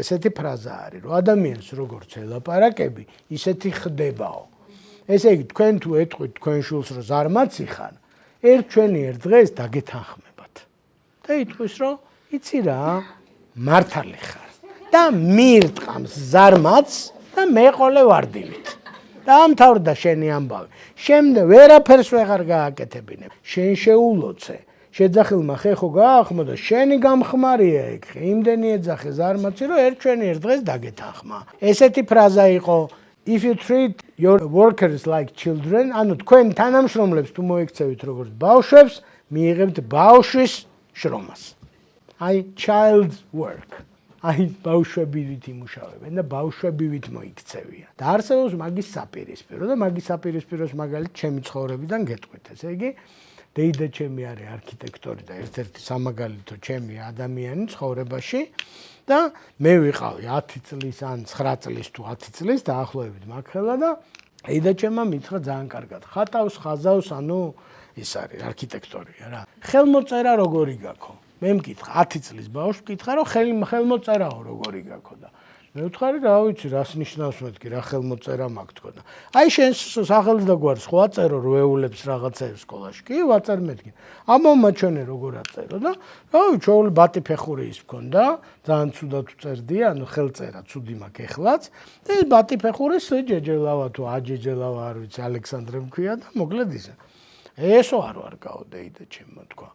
ესეთი ფრაზა არის, რომ ადამიანს როგორც ელაპარაკები, ისეთი ხდებაო. ესე იგი, თქვენ თუ ეთქვით თქვენ შულს, რომ ზარმაცი ხარ, ერთ დღეს დაგეთანხმებათ. და იტყვის, რომ იცი რა, მართალი ხარ. და მირტყამს ზარმაც და მეყოლე ვარდივით. დაამთავრდა შენი ამბავი. შემდეგ ვერაფერს ვეღარ გააკეთებინებ. შენ შეულოცე. შეძახილმა ხე ხო გაახმო და შენი გამხმარია ეგ. იმდენი ეძახე ზარმაცი, რომ ერთ დღეს დაგეთანხმა. ესეთი ფრაზა იყო If you treat your workers like children, ანუ თქვენ თანამშრომლებს თუ მოიქცევით როგორც ბავშვებს, მიიღებთ ბავშვის შრომას. აი child's work. აი ბავშვებივით იმუშავებენ და ბავშვებივით მოიქცევიან. და არსებობს მაგის საპირისპირო და მაგის საპირისპიროს მაგალითად ჩემი ცხოვრებიდან გეტყვით. ესე იგი, დეიდა ჩემი არის არქიტექტორი და ერთ-ერთი სამაგალითო ჩემი ადამიანი ცხოვრებაში და მე ვიყავი 10 წლის ან 9 წლის თუ 10 წლის დაახლოებით მაგხელა და დეიდა ჩემმა მითხრა ძალიან კარგად. ხატავს, ხაზავს, ანუ ის არის არქიტექტორია რა. ხელმოწერა როგორი გაქო? მე მკითხა 10 წლის ბავშვს მკითხა რომ ხელმოწერაო როგორი გაქო და მე ვთხარი რა ვიცი რას ნიშნავს მეთქი რა ხელმოწერა მაქვს თქო და აი შენ სახელს და გვარს ხო აწერო რო ეულებს რაღაცებს სკოლაში კი ვაწერ მეთქი ამომა ჩვენე როგორ აწერო და რა ვიცი ჩვეული ბატი ფეხური ის მქონდა ძალიან ცუდად უწერდი ანუ ხელწერა ცუდი მაქვს ეხლაც და ეს ბატი ფეხური ჯეჯელავა თუ აჯეჯელავა არ ვიცი ალექსანდრე მქვია და მოკლედ ისა ესო არ ვარ გაოდეიდა ჩემო თქვა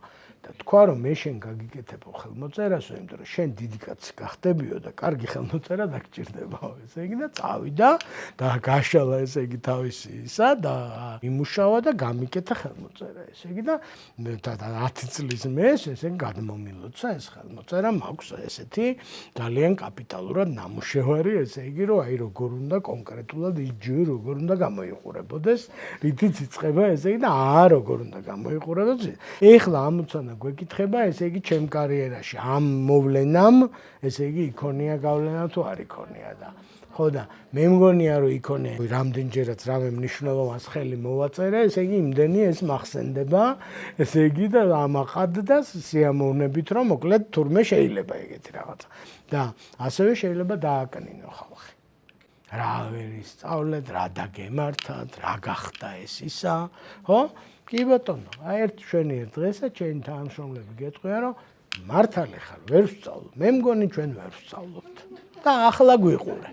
და თქვა რომ მე შენ გაგიკეთებო ხელმოწერასო, იმიტომ რომ შენ დიდი კაცი გახდებიო და კარგი ხელმოწერა დაგჭირდებაო. ესე იგი და წავიდა და გაშალა ესე იგი თავისი ისა და იმუშავა და გამიკეთა ხელმოწერა. ესე იგი და 10 წლის მეს ესე გადმომილოცა ეს ხელმოწერა მაქვს ესეთი ძალიან კაპიტალურად ნამუშევარი, ესე იგი რომ აი როგორ უნდა კონკრეტულად ის ჯი როგორ უნდა გამოიყურებოდეს, რითიც იწყება ესე იგი და როგორ უნდა გამოიყურებოდეს. ეხლა ამოცანა გვეკითხება, ესე იგი, ჩემ კარიერაში ამ მოვლენამ, ესე იგი, იქონია გავლენა თუ არ იქონია და ხო და მე მგონია, რომ იქონია რამდენჯერაც რამე მნიშვნელოვანს ხელი მოვაწერე, ესე იგი, იმდენი ეს მახსენდება, ესე იგი და ამაყად და სიამოვნებით, რომ მოკლედ თურმე შეიძლება ეგეთი რაღაცა. და ასევე შეიძლება დააკნინო ხალხი. რა ვერ ისწავლეთ, რა დაგემართათ, რა გახდა ეს ისა, ხო? კი ბატონო, აი შენი დღესა ჩემი თანამშრომლები გეტყვიან რომ მართალი ხარ, ვერ ვსწავლობ. მე მგონი ჩვენ ვერ ვსწავლობთ და ახლა გვიყურე.